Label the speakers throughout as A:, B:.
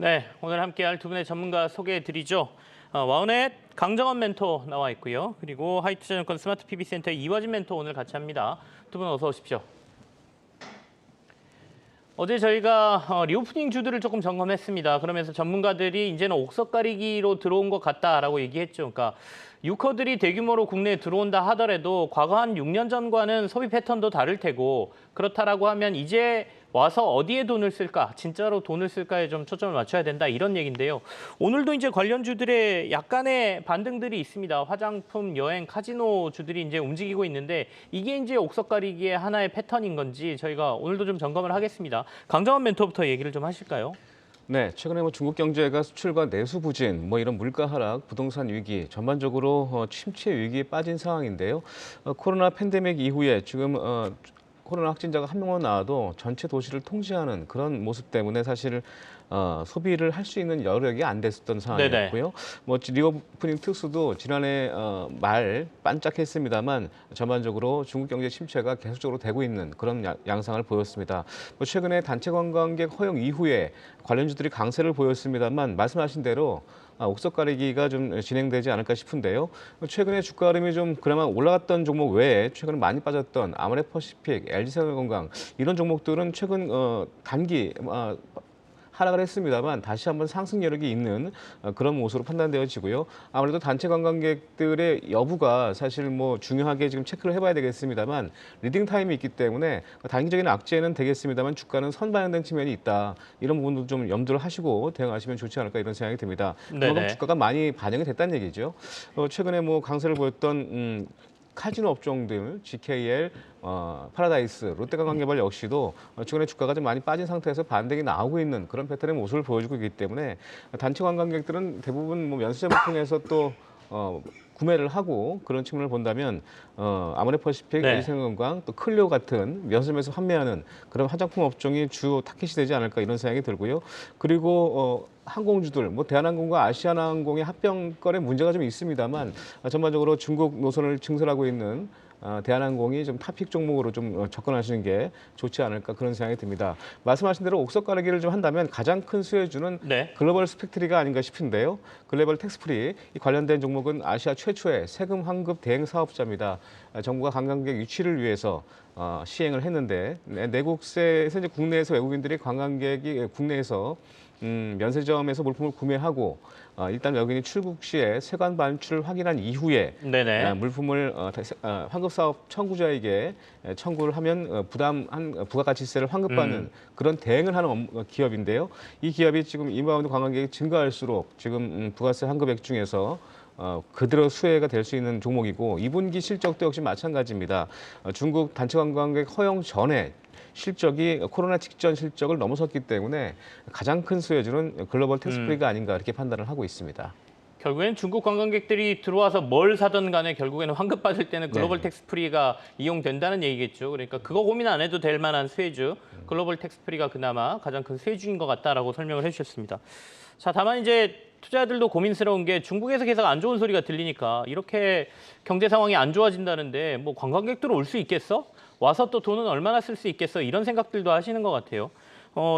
A: 네, 오늘 함께할 두 분의 전문가 소개해드리죠. 와우넷 강정원 멘토 나와 있고요. 그리고 하이투자증권 스마트 PB센터의 이화진 멘토 오늘 같이 합니다. 두 분 어서 오십시오. 어제 저희가 리오프닝 주들을 조금 점검했습니다. 그러면서 전문가들이 이제는 옥석 가리기로 들어온 것 같다라고 얘기했죠. 그러니까 유커들이 대규모로 국내에 들어온다 하더라도 과거 한 6년 전과는 소비 패턴도 다를 테고 그렇다라고 하면 이제 와서 어디에 돈을 쓸까, 진짜로 돈을 쓸까에 좀 초점을 맞춰야 된다 이런 얘기인데요. 오늘도 이제 관련주들의 약간의 반등들이 있습니다. 화장품, 여행, 카지노 주들이 이제 움직이고 있는데 이게 이제 옥석 가리기의 하나의 패턴인 건지 저희가 오늘도 좀 점검을 하겠습니다. 강정원 멘토부터 얘기를 좀 하실까요?
B: 네, 최근에 중국 경제가 수출과 내수 부진, 이런 물가 하락, 부동산 위기, 전반적으로 침체 위기에 빠진 상황인데요. 코로나 팬데믹 이후에 지금 코로나 확진자가 한 명만 나와도 전체 도시를 통제하는 그런 모습 때문에 사실 소비를 할 수 있는 여력이 안 됐었던 상황이었고요. 리오프닝 특수도 지난해 말 반짝했습니다만 전반적으로 중국 경제 침체가 계속적으로 되고 있는 그런 양상을 보였습니다. 최근에 단체 관광객 허용 이후에 관련주들이 강세를 보였습니다만 말씀하신 대로 옥석 가리기가 좀 진행되지 않을까 싶은데요. 최근에 주가 흐름이 좀 그나마 올라갔던 종목 외에 최근에 많이 빠졌던 아모레퍼시픽, LG생활건강 이런 종목들은 최근 단기 하락을 했습니다만 다시 한번 상승 여력이 있는 그런 모습으로 판단되어지고요. 아무래도 단체 관광객들의 여부가 사실 중요하게 지금 체크를 해봐야 되겠습니다만 리딩 타임이 있기 때문에 단기적인 악재는 되겠습니다만 주가는 선반영된 측면이 있다. 이런 부분도 좀 염두를 하시고 대응하시면 좋지 않을까 이런 생각이 듭니다. 그만큼 주가가 많이 반영이 됐다는 얘기죠. 최근에 강세를 보였던 카지노 업종들, GKL, 파라다이스, 롯데관광개발 역시도 최근에 주가가 좀 많이 빠진 상태에서 반등이 나오고 있는 그런 패턴의 모습을 보여주고 있기 때문에 단체 관광객들은 대부분 면세점을 통해서 또 구매를 하고 그런 측면을 본다면 아모레퍼시픽, LG생활건강, 또 클리오 같은 면세점에서 판매하는 그런 화장품 업종이 주 타깃이 되지 않을까 이런 생각이 들고요. 그리고 항공주들, 대한항공과 아시아나항공의 합병권에 문제가 좀 있습니다만 전반적으로 중국 노선을 증설하고 있는 대한항공이 좀 탑픽 종목으로 좀 접근하시는 게 좋지 않을까 그런 생각이 듭니다. 말씀하신 대로 옥석 가리기를 좀 한다면 가장 큰 수혜주는 글로벌 스펙트리가 아닌가 싶은데요. 글로벌 텍스프리 이 관련된 종목은 아시아 최초의 세금 환급 대행 사업자입니다. 정부가 관광객 유치를 위해서 시행을 했는데 내국세에서 이제 국내에서 외국인들이 관광객이 국내에서 면세점에서 물품을 구매하고 일단 외국인이 출국 시에 세관 반출을 확인한 이후에 물품을 환급사업 청구자에게 청구를 하면 부담한 부가가치세를 환급받는 그런 대행을 하는 기업인데요. 이 기업이 지금 인바운드 관광객이 증가할수록 지금 부가세 환급액 중에서 그대로 수혜가 될 수 있는 종목이고 2분기 실적도 역시 마찬가지입니다. 중국 단체 관광객 허용 전에 실적이 코로나 직전 실적을 넘어섰기 때문에 가장 큰 수혜주는 글로벌 텍스프리가 아닌가 이렇게 판단을 하고 있습니다.
A: 결국엔 중국 관광객들이 들어와서 뭘 사든 간에 결국에는 환급받을 때는 글로벌 텍스프리가 이용된다는 얘기겠죠. 그러니까 그거 고민 안 해도 될 만한 수혜주, 글로벌 텍스프리가 그나마 가장 큰 수혜주인 것 같다라고 설명을 해주셨습니다. 자, 다만 이제 투자자들도 고민스러운 게 중국에서 계속 안 좋은 소리가 들리니까 이렇게 경제 상황이 안 좋아진다는데 관광객들 올 수 있겠어? 와서 또 돈은 얼마나 쓸 수 있겠어? 이런 생각들도 하시는 것 같아요.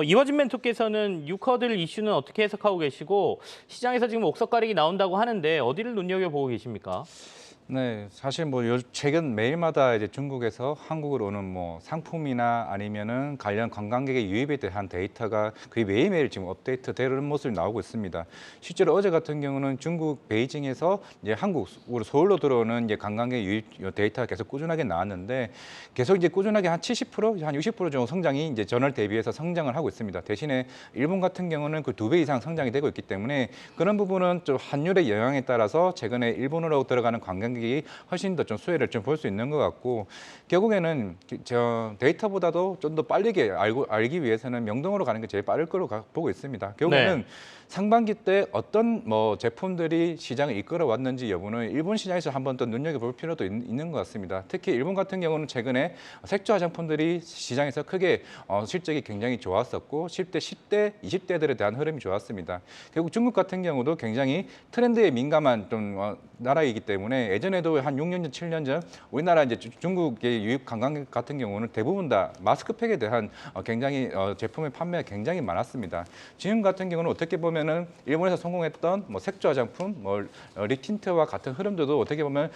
A: 이화진 멘토께서는 유커들 이슈는 어떻게 해석하고 계시고 시장에서 지금 옥석 가리기 나온다고 하는데 어디를 눈여겨보고 계십니까?
C: 네, 사실 최근 매일마다 이제 중국에서 한국으로 오는 상품이나 아니면은 관련 관광객의 유입에 대한 데이터가 거의 매일매일 지금 업데이트 되는 모습이 나오고 있습니다. 실제로 어제 같은 경우는 중국 베이징에서 이제 한국으로 서울로 들어오는 이제 관광객 유입 데이터가 계속 꾸준하게 나왔는데 계속 이제 꾸준하게 한 70%, 한 60% 정도 성장이 이제 전월 대비해서 성장을 하고 있습니다. 대신에 일본 같은 경우는 그 2배 이상 성장이 되고 있기 때문에 그런 부분은 좀 환율의 영향에 따라서 최근에 일본으로 들어가는 관광객 훨씬 더 좀 수혜를 좀 볼 수 있는 것 같고 결국에는 데이터보다도 좀 더 빨리 알기 위해서는 명동으로 가는 게 제일 빠를 거로 보고 있습니다. 결국에는 상반기 때 어떤 제품들이 시장을 이끌어 왔는지 여부는 일본 시장에서 한번 더 눈여겨볼 필요도 있는 것 같습니다. 특히 일본 같은 경우는 최근에 색조 화장품들이 시장에서 크게 실적이 굉장히 좋았었고 10대, 10대, 20대들에 대한 흐름이 좋았습니다. 결국 중국 같은 경우도 굉장히 트렌드에 민감한 좀 나라이기 때문에 예전에도 한 6년 전, 7년 전 우리나라 이제 중국의 유입 관광객 같은 경우는 대부분 다 마스크팩에 대한 굉장히 제품의 판매가 굉장히 많았습니다. 지금 같은 경우는 어떻게 보면은 일본에서 성공했던 뭐 색조 화장품, 뭐 립틴트와 같은 흐름들도 어떻게 보면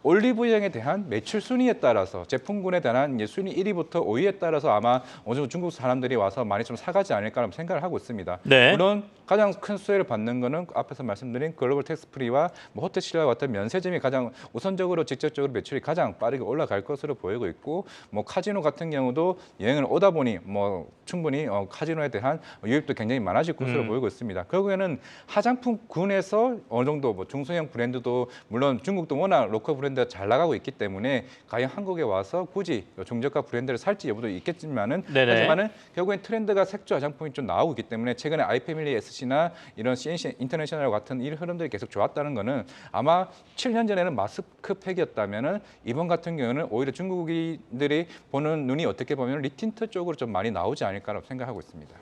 C: 올리브영에 대한 매출 순위에 따라서 제품군에 대한 이제 순위 1위부터 5위에 따라서 아마 어느 정도 중국 사람들이 와서 많이 좀 사가지 않을까라는 생각을 하고 있습니다.
A: 네.
C: 물론 가장 큰 수혜를 받는 거는 앞에서 말씀드린 글로벌 텍스프리와 뭐 호텔시라 같은 면세점이 가장 우선적으로 직접적으로 매출이 가장 빠르게 올라갈 것으로 보이고 있고 뭐 카지노 같은 경우도 여행을 오다 보니 뭐 충분히 카지노에 대한 유입도 굉장히 많아질 것으로 보이고 있습니다. 결국에는 화장품군에서 어느 정도 뭐 중소형 브랜드도 물론 중국도 워낙 로컬 브랜드가 잘 나가고 있기 때문에 과연 한국에 와서 굳이 중저가 브랜드를 살지 여부도 있겠지만은
A: 네네.
C: 하지만은 결국엔 트렌드가 색조 화장품이 좀 나오고 있기 때문에 최근에 아이패밀리 SC나 이런 CNC 인터내셔널 같은 이 흐름들이 계속 좋았다는 거는 아마 7년 전에는 마스크팩이었다면은 이번 같은 경우는 오히려 중국인들이 보는 눈이 어떻게 보면 립틴트 쪽으로 좀 많이 나오지 않을까라고 생각하고 있습니다.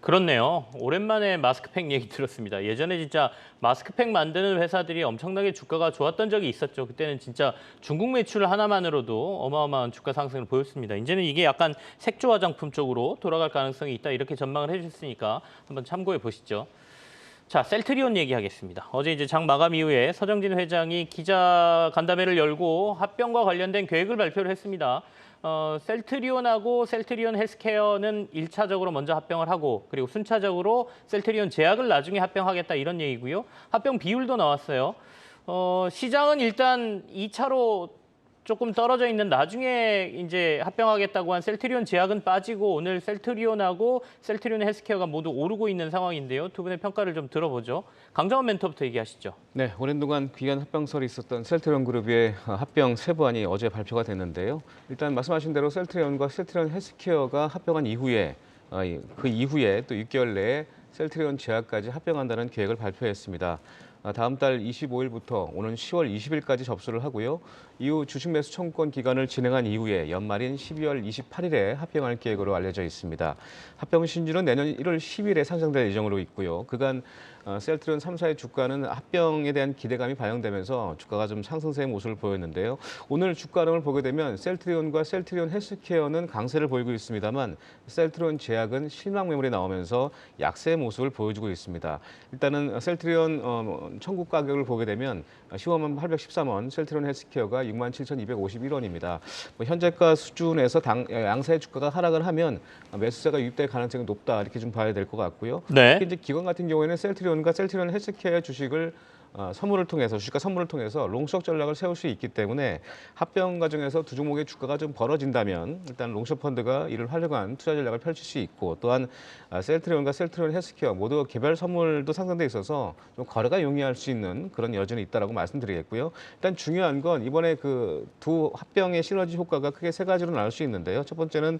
A: 그렇네요. 오랜만에 마스크팩 얘기 들었습니다. 예전에 진짜 마스크팩 만드는 회사들이 엄청나게 주가가 좋았던 적이 있었죠. 그때는 진짜 중국 매출 하나만으로도 어마어마한 주가 상승을 보였습니다. 이제는 이게 약간 색조 화장품 쪽으로 돌아갈 가능성이 있다 이렇게 전망을 해주셨으니까 한번 참고해 보시죠. 자, 셀트리온 얘기하겠습니다. 어제 이제 장 마감 이후에 서정진 회장이 기자 간담회를 열고 합병과 관련된 계획을 발표를 했습니다. 셀트리온하고 셀트리온 헬스케어는 1차적으로 먼저 합병을 하고 그리고 순차적으로 셀트리온 제약을 나중에 합병하겠다 이런 얘기고요. 합병 비율도 나왔어요. 시장은 일단 2차로 조금 떨어져 있는 나중에 이제 합병하겠다고 한 셀트리온 제약은 빠지고 오늘 셀트리온하고 셀트리온 헬스케어가 모두 오르고 있는 상황인데요. 두 분의 평가를 좀 들어보죠. 강정원 멘토부터 얘기하시죠.
B: 네, 오랜 동안 기간 합병설이 있었던 셀트리온 그룹의 합병 세부안이 어제 발표가 됐는데요. 일단 말씀하신 대로 셀트리온과 셀트리온 헬스케어가 합병한 이후에 그 이후에 또 6개월 내에 셀트리온 제약까지 합병한다는 계획을 발표했습니다. 다음 달 25일부터 오는 10월 20일까지 접수를 하고요. 이후 주식 매수 청구권 기간을 진행한 이후에 연말인 12월 28일에 합병할 계획으로 알려져 있습니다. 합병 신주는 내년 1월 10일에 상장될 예정으로 있고요. 그간 셀트리온 3사의 주가는 합병에 대한 기대감이 반영되면서 주가가 좀 상승세의 모습을 보였는데요. 오늘 주가 흐름을 보게 되면 셀트리온과 셀트리온 헬스케어는 강세를 보이고 있습니다만 셀트리온 제약은 실망 매물이 나오면서 약세의 모습을 보여주고 있습니다. 일단은 셀트리온 청구 가격을 보게 되면 15만 813원, 셀트리온 헬스케어가 67,251원입니다. 현재가 수준에서 양사의 주가가 하락을 하면 매수세가 유입될 가능성이 높다 이렇게 좀 봐야 될 것 같고요.
A: 네.
B: 특히 이제 기관 같은 경우에는 셀트리온과 셀트리온 헬스케어 주식을 선물을 통해서 주식과 선물을 통해서 롱숏 전략을 세울 수 있기 때문에 합병 과정에서 두 종목의 주가가 좀 벌어진다면 일단 롱숏 펀드가 이를 활용한 투자 전략을 펼칠 수 있고 또한 셀트리온과 셀트리온 헬스케어 모두 개별 선물도 상승돼 있어서 좀 거래가 용이할 수 있는 그런 여지는 있다라고 말씀드리겠고요. 일단 중요한 건 이번에 그 두 합병의 시너지 효과가 크게 세 가지로 나눌 수 있는데요. 첫 번째는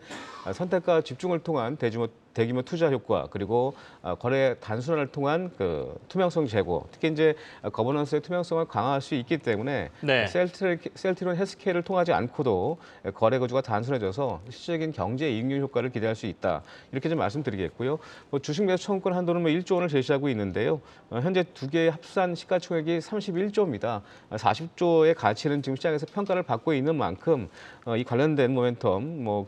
B: 선택과 집중을 통한 대규모 투자 효과 그리고 거래 단순화를 통한 그 투명성 제고 특히 이제 거버넌스의 투명성을 강화할 수 있기 때문에
A: 네.
B: 셀트리온 헬스케어를 통하지 않고도 거래 구조가 단순해져서 실질적인 경제 이익률 효과를 기대할 수 있다 이렇게 좀 말씀드리겠고요. 주식 매수 청구권 한도는 1조 원을 제시하고 있는데요. 현재 두 개의 합산 시가총액이 31조입니다. 40조의 가치는 지금 시장에서 평가를 받고 있는 만큼 이 관련된 모멘텀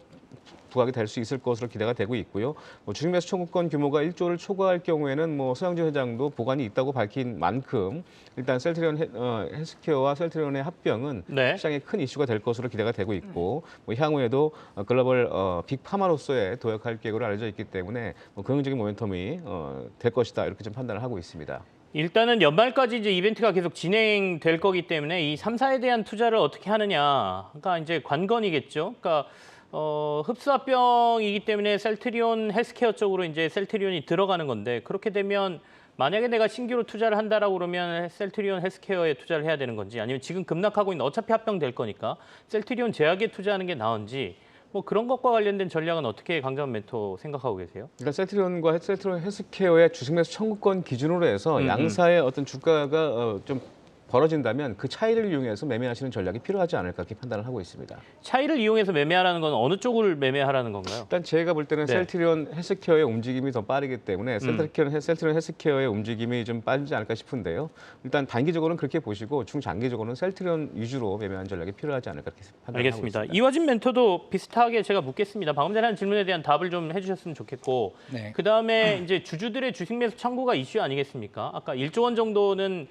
B: 부각이 될 수 있을 것으로 기대가 되고 있고요. 주식 매수 청구권 규모가 1조를 초과할 경우에는 서영진 회장도 보관이 있다고 밝힌 만큼 일단 셀트리온 헬스케어와 셀트리온의 합병은
A: 네.
B: 시장에 큰 이슈가 될 것으로 기대가 되고 있고 향후에도 글로벌 빅파마로서의 도약할 계획으로 알려져 있기 때문에 긍정적인 모멘텀이 될 것이다 이렇게 좀 판단을 하고 있습니다.
A: 일단은 연말까지 이제 이벤트가 계속 진행될 거기 때문에 이 3사에 대한 투자를 어떻게 하느냐가 이제 관건이겠죠. 그러니까 흡수합병이기 때문에 셀트리온 헬스케어 쪽으로 이제 셀트리온이 들어가는 건데 그렇게 되면 만약에 내가 신규로 투자를 한다라고 그러면 셀트리온 헬스케어에 투자를 해야 되는 건지 아니면 지금 급락하고 있는 어차피 합병될 거니까 셀트리온 제약에 투자하는 게 나은지 그런 것과 관련된 전략은 어떻게 강정원 멘토 생각하고 계세요?
B: 그러니까 셀트리온과 셀트리온 헬스케어의 주식 매수 청구권 기준으로 해서 양사의 어떤 주가가 좀 벌어진다면 그 차이를 이용해서 매매하시는 전략이 필요하지 않을까 이렇게 판단을 하고 있습니다.
A: 차이를 이용해서 매매하라는 건 어느 쪽을 매매하라는 건가요?
B: 일단 제가 볼 때는
A: 네.
B: 셀트리온 헬스케어의 움직임이 더 빠르기 때문에 셀트리온 헬스케어의 움직임이 좀 빠르지 않을까 싶은데요. 일단 단기적으로는 그렇게 보시고 중장기적으로는 셀트리온 위주로 매매하는 전략이 필요하지 않을까 이렇게 판단하고
A: 알겠습니다.
B: 있습니다.
A: 이화진 멘토도 비슷하게 제가 묻겠습니다. 방금 전에 한 질문에 대한 답을 좀 해주셨으면 좋겠고,
D: 네.
A: 그 다음에 이제 주주들의 주식 매수 청구가 이슈 아니겠습니까? 아까 1조 원 정도는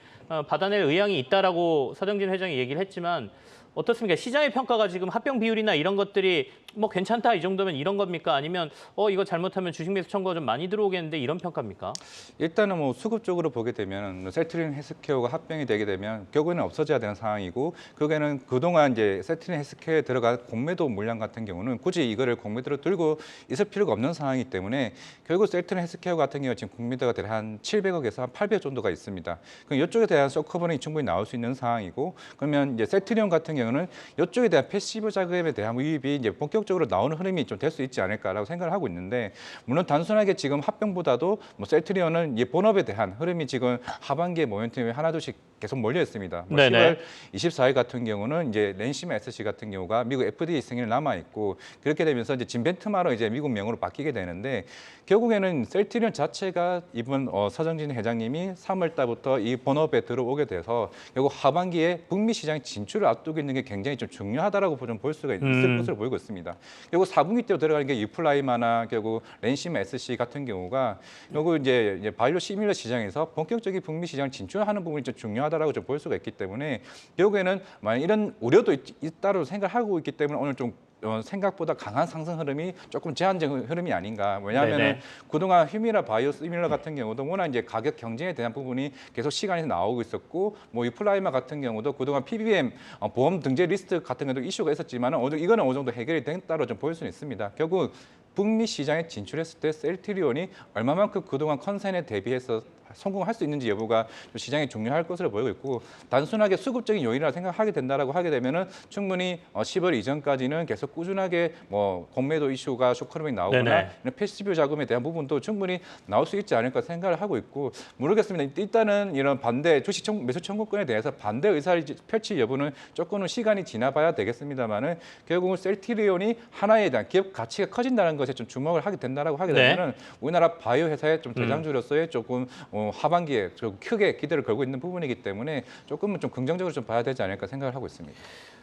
A: 받아낼 의향이 있다라고 서정진 회장이 얘기를 했지만 어떻습니까? 시장의 평가가 지금 합병 비율이나 이런 것들이 뭐 괜찮다 이 정도면 이런 겁니까? 아니면 이거 잘못하면 주식 매수 청구가 좀 많이 들어오겠는데 이런 평가입니까?
C: 일단은 뭐 수급적으로 보게 되면 셀트리온 헬스케어가 합병이 되게 되면 결국에는 없어져야 되는 상황이고, 결국에는 그동안 이제 셀트리온 헬스케어에 들어간 공매도 물량 같은 경우는 굳이 이거를 공매도로 들고 있을 필요가 없는 상황이기 때문에 결국 셀트리온 헬스케어 같은 경우 지금 공매도가 대략 한 700억에서 한 800억 정도가 있습니다. 그럼 이쪽에 대한 쇼커버링이 충분히 나올 수 있는 상황이고, 그러면 이제 셀트리온 같은 경우는 이쪽에 대한 패시브 자금에 대한 유입이 이제 본격적으로 나오는 흐름이 좀 될 수 있지 않을까라고 생각을 하고 있는데, 물론 단순하게 지금 합병보다도 뭐 셀트리온은 이 본업에 대한 흐름이 지금 하반기에 모멘텀이 하나둘씩 계속 몰려 있습니다. 뭐
A: 네네.
C: 10월 24일 같은 경우는 이제 랜시마 SC 같은 경우가 미국 FDA 승인을 남아 있고, 그렇게 되면서 이제 진벤트마로 이제 미국 명으로 바뀌게 되는데, 결국에는 셀트리온 자체가 이번 서정진 회장님이 3월 달부터 이 본업에 들어오게 돼서 결국 하반기에 북미 시장 진출을 앞두고 있는 게 굉장히 좀 중요하다라고 좀 볼 수가 있을 것으로 보이고 있습니다. 결국 4분기 때로 들어가는 게 유플라이마나 결국 랜시마 SC 같은 경우가 결국 이제 바이오 시밀러 시장에서 본격적인 북미 시장을 진출하는 부분이 좀 중요하다라고 좀 볼 수가 있기 때문에 결국에는 만약 이런 우려도 있다고 생각하고 있기 때문에 오늘 좀 생각보다 강한 상승 흐름이 조금 제한적인 흐름이 아닌가. 왜냐하면
A: 네네.
C: 그동안 휴미라 바이오 시밀러 같은 경우도 워낙 이제 가격 경쟁에 대한 부분이 계속 시간이 나오고 있었고, 뭐 유플라이마 같은 경우도 그동안 PBM 보험 등재 리스트 같은 것도 이슈가 있었지만 이거는 어느 정도 해결이 됐다로 좀 볼 수는 있습니다. 결국 북미 시장에 진출했을 때 셀트리온이 얼마만큼 그동안 컨센에 대비해서 성공할 수 있는지 여부가 좀 시장에 중요할 것으로 보이고 있고, 단순하게 수급적인 요인이라 생각하게 된다라고 하게 되면은 충분히 10월 이전까지는 계속 꾸준하게 뭐 공매도 이슈가 쇼크룸이 나오거나
A: 네네.
C: 이런 패시브 자금에 대한 부분도 충분히 나올 수 있지 않을까 생각을 하고 있고, 모르겠습니다. 일단은 이런 반대 주식 매수 청구권에 대해서 반대 의사를 펼칠 여부는 조금은 시간이 지나봐야 되겠습니다만은, 결국은 셀트리온이 하나에 대한 기업 가치가 커진다는 것에 좀 주목을 하게 된다라고 하게
A: 네.
C: 되면은 우리나라 바이오 회사의 좀 대장주로서의 조금 하반기에 좀 크게 기대를 걸고 있는 부분이기 때문에 조금은 좀 긍정적으로 좀 봐야 되지 않을까 생각을 하고 있습니다.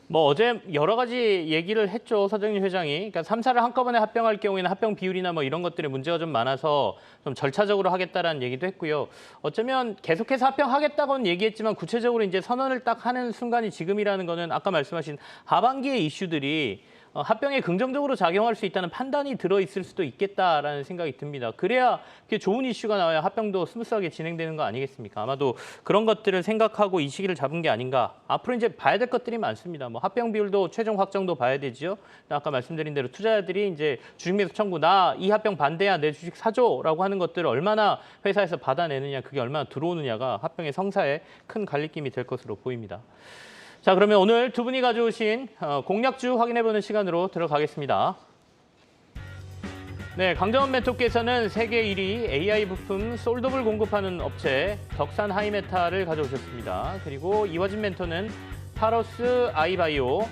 A: 뭐 어제 여러 가지 얘기를 했죠, 서정진 회장이. 그러니까 3사를 한꺼번에 합병할 경우에는 합병 비율이나 뭐 이런 것들에 문제가 좀 많아서 좀 절차적으로 하겠다라는 얘기도 했고요. 어쩌면 계속해서 합병하겠다고는 얘기했지만 구체적으로 이제 선언을 딱 하는 순간이 지금이라는 거는 아까 말씀하신 하반기의 이슈들이 합병에 긍정적으로 작용할 수 있다는 판단이 들어있을 수도 있겠다라는 생각이 듭니다. 그래야 그게 좋은 이슈가 나와야 합병도 스무스하게 진행되는 거 아니겠습니까? 아마도 그런 것들을 생각하고 이 시기를 잡은 게 아닌가. 앞으로 이제 봐야 될 것들이 많습니다. 뭐 합병 비율도 최종 확정도 봐야 되죠. 아까 말씀드린 대로 투자자들이 이제 주식 매수 청구, 나 이 합병 반대야, 내 주식 사줘라고 하는 것들을 얼마나 회사에서 받아내느냐, 그게 얼마나 들어오느냐가 합병의 성사에 큰 갈림길이 될 것으로 보입니다. 자, 그러면 오늘 두 분이 가져오신 공략주 확인해보는 시간으로 들어가겠습니다. 네, 강정원 멘토께서는 세계 1위 AI 부품 솔더블 공급하는 업체 덕산 하이메탈을 가져오셨습니다. 그리고 이화진 멘토는 파러스 아이바이오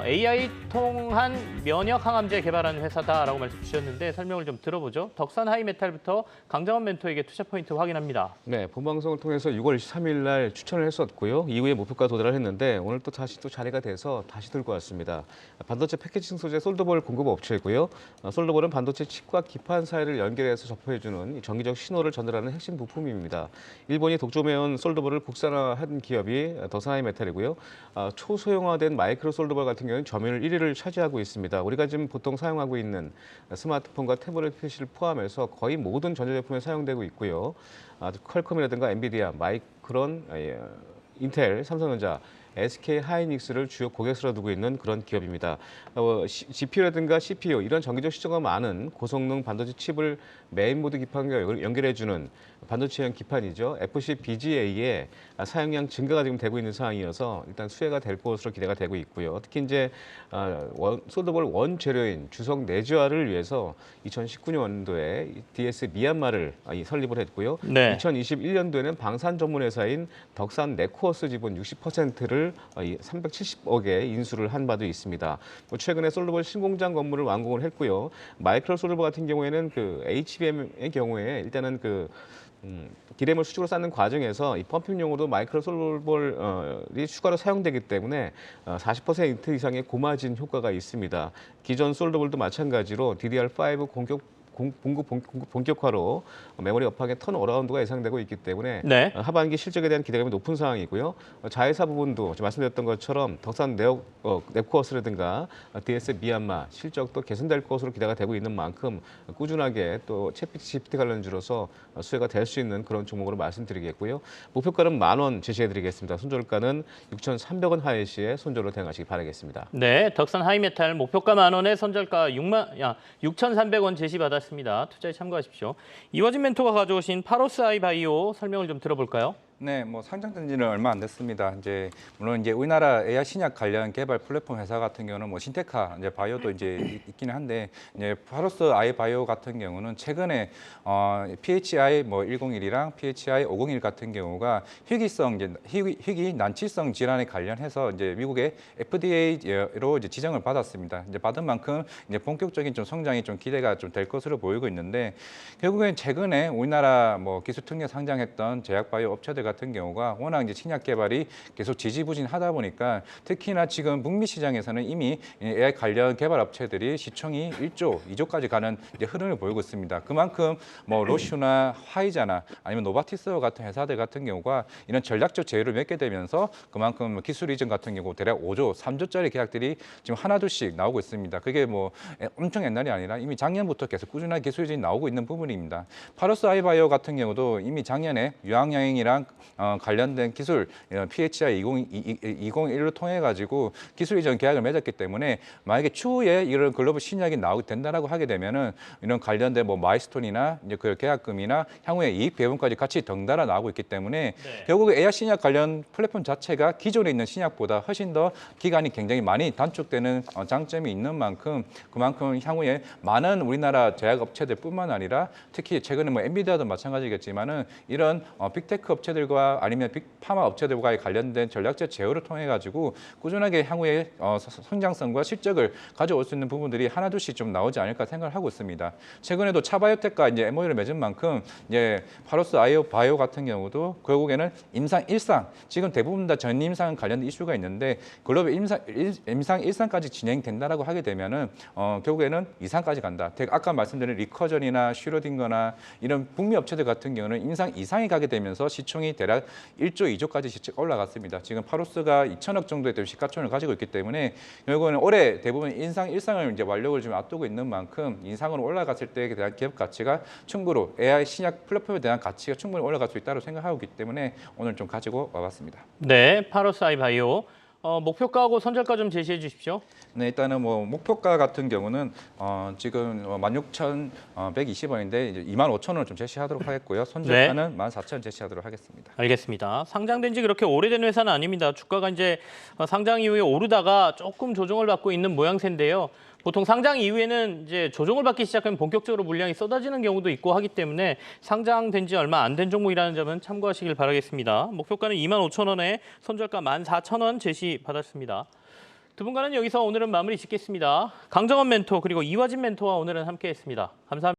A: AI 통한 면역 항암제 개발하는 회사다라고 말씀 주셨는데 설명을 좀 들어보죠. 덕산 하이메탈부터 강정원 멘토에게 투자 포인트 확인합니다.
B: 네, 본방송을 통해서 6월 23일 날 추천을 했었고요. 이후에 목표가 도달을 했는데 오늘 또 다시 자리가 돼서 다시 들고 왔습니다. 반도체 패키징 소재 솔더볼 공급 업체이고요. 솔더볼은 반도체 칩과 기판 사이를 연결해서 접해주는 정기적 신호를 전달하는 핵심 부품입니다. 일본이 독점해온 솔더볼을 국산화한 기업이 덕산하이메탈이고요. 초소형화된 마이크로 솔더볼 같은 경우는 점유율 1위를 차지하고 있습니다. 우리가 지금 보통 사용하고 있는 스마트폰과 태블릿 PC를 포함해서 거의 모든 전자제품에 사용되고 있고요. 퀄컴이라든가 엔비디아, 마이크론, 인텔, 삼성전자 SK 하이닉스를 주요 고객사로 두고 있는 그런 기업입니다. GPU라든가 CPU 이런 전기적 시저가 많은 고성능 반도체 칩을 메인보드 기판과 연결해주는 반도체형 기판이죠. FCBGA의 사용량 증가가 지금 되고 있는 상황이어서 일단 수혜가 될 것으로 기대가 되고 있고요. 특히 이제 솔더볼 원 재료인 주석 내재화를 위해서 2019년도에 DS 미얀마를 설립을 했고요.
A: 네.
B: 2021년도에는 방산 전문 회사인 덕산 네코어스 지분 60%를 370억에 인수를 한 바도 있습니다. 최근에 솔더볼 신공장 건물을 완공을 했고요. 마이크로 솔더볼 같은 경우에는 그 HBM의 경우에 일단은 디램을 수직으로 쌓는 과정에서 이 펌핑용으로 마이크로 솔더볼이 추가로 사용되기 때문에 40% 이상의 고마진 효과가 있습니다. 기존 솔더볼도 마찬가지로 DDR5 공급 본격화로 메모리 업황의 턴어라운드가 예상되고 있기 때문에
A: 네.
B: 하반기 실적에 대한 기대감이 높은 상황이고요. 자회사 부분도 말씀드렸던 것처럼 덕산 네코어스라든가 DS 미얀마 실적도 개선될 것으로 기대가 되고 있는 만큼 꾸준하게 또 챗GPT 관련주로서 수혜가 될 수 있는 그런 종목으로 말씀드리겠고요. 목표가는 10,000원 제시해드리겠습니다. 손절가는 6,300원 하에 시에 손절로 대응하시기 바라겠습니다.
A: 네, 덕산 하이메탈 목표가 10,000원에 선절가 6,300원 제시받았습니다. 투자에 참고하십시오. 이워진 멘토가 가져오신 파로스 아이바이오 설명을 좀 들어볼까요?
C: 네, 뭐 상장된 지는 얼마 안 됐습니다. 이제 물론 이제 우리나라 AI 신약 관련 개발 플랫폼 회사 같은 경우는 뭐 신테카 이제 바이오도 이제 있기는 한데 이제 파로스 아이 바이오 같은 경우는 최근에 PHI 뭐 101이랑 PHI 501 같은 경우가 희귀 난치성 질환에 관련해서 이제 미국의 FDA로 이제 지정을 받았습니다. 이제 받은 만큼 이제 본격적인 좀 성장이 좀 기대가 좀 될 것으로 보이고 있는데 결국엔 최근에 우리나라 뭐 기술 특례 상장했던 제약 바이오 업체들 같은 경우가 워낙 이제 신약 개발이 계속 지지부진하다 보니까 특히나 지금 북미 시장에서는 이미 AI 관련 개발 업체들이 시총이 1조, 2조까지 가는 이제 흐름을 보이고 있습니다. 그만큼 뭐 로슈나 화이자나 아니면 노바티스 같은 회사들 같은 경우가 이런 전략적 제휴를 맺게 되면서 그만큼 기술 이전 같은 경우 대략 5조, 3조짜리 계약들이 지금 하나둘씩 나오고 있습니다. 그게 뭐 엄청 옛날이 아니라 이미 작년부터 계속 꾸준하게 기술 이전이 나오고 있는 부분입니다. 파로스 아이바이오 같은 경우도 이미 작년에 유황여행이랑 관련된 기술 PHI 201로 통해 가지고 기술 이전 계약을 맺었기 때문에 만약에 추후에 이런 글로벌 신약이 나오게 된다라고 하게 되면은 이런 관련된 뭐 마일스톤이나 이제 그 계약금이나 향후에 이익 배분까지 같이 덩달아 나오고 있기 때문에
A: 네.
C: 결국에 AI 신약 관련 플랫폼 자체가 기존에 있는 신약보다 훨씬 더 기간이 굉장히 많이 단축되는 장점이 있는 만큼 그만큼 향후에 많은 우리나라 제약 업체들뿐만 아니라 특히 최근에 뭐 엔비디아도 마찬가지겠지만은 이런 빅테크 업체들과 아니면 빅파마 업체들과의 관련된 전략적 제휴를 통해 가지고 꾸준하게 향후에 성장성과 실적을 가져올 수 있는 부분들이 하나둘씩 좀 나오지 않을까 생각을 하고 있습니다. 최근에도 차바이오텍과 이제 MOU를 맺은 만큼 이제 파로스 바이오 같은 경우도 결국에는 임상 1상 지금 대부분 다 전임상 관련된 이슈가 있는데 글로벌 임상 1상까지 진행된다라고 하게 되면은 결국에는 2상까지 간다. 아까 말씀드린 리커전이나 슈로딩거나 이런 북미 업체들 같은 경우는 임상 2상이 가게 되면서 시총이 대략 1조, 2조까지 시총 올라갔습니다. 지금 파로스가 2천억 정도의 시가총을 가지고 있기 때문에 결국에는 올해 대부분 임상 1상을 이제 완력을 좀 앞두고 있는 만큼 인상으로 올라갔을 때에 대한 기업 가치가 충분히 AI 신약 플랫폼에 대한 가치가 충분히 올라갈 수 있다고 생각하고 있기 때문에 오늘 좀 가지고 와봤습니다.
A: 네, 파로스 아이바이오. 목표가하고 선절가 좀 제시해 주십시오.
C: 네, 일단은 뭐 목표가 같은 경우는 지금 16,120원인데 이제 25,000원을 좀 제시하도록 하겠고요. 선절가는 14,000원 제시하도록 하겠습니다.
A: 알겠습니다. 상장된 지 그렇게 오래된 회사는 아닙니다. 주가가 이제 상장 이후에 오르다가 조금 조정을 받고 있는 모양새인데요. 보통 상장 이후에는 이제 조정을 받기 시작하면 본격적으로 물량이 쏟아지는 경우도 있고 하기 때문에 상장된 지 얼마 안 된 종목이라는 점은 참고하시길 바라겠습니다. 목표가는 25,000원에 선절가 14,000원 제시 받았습니다. 두 분과는 여기서 오늘은 마무리 짓겠습니다. 강정원 멘토 그리고 이화진 멘토와 오늘은 함께했습니다. 감사합니다.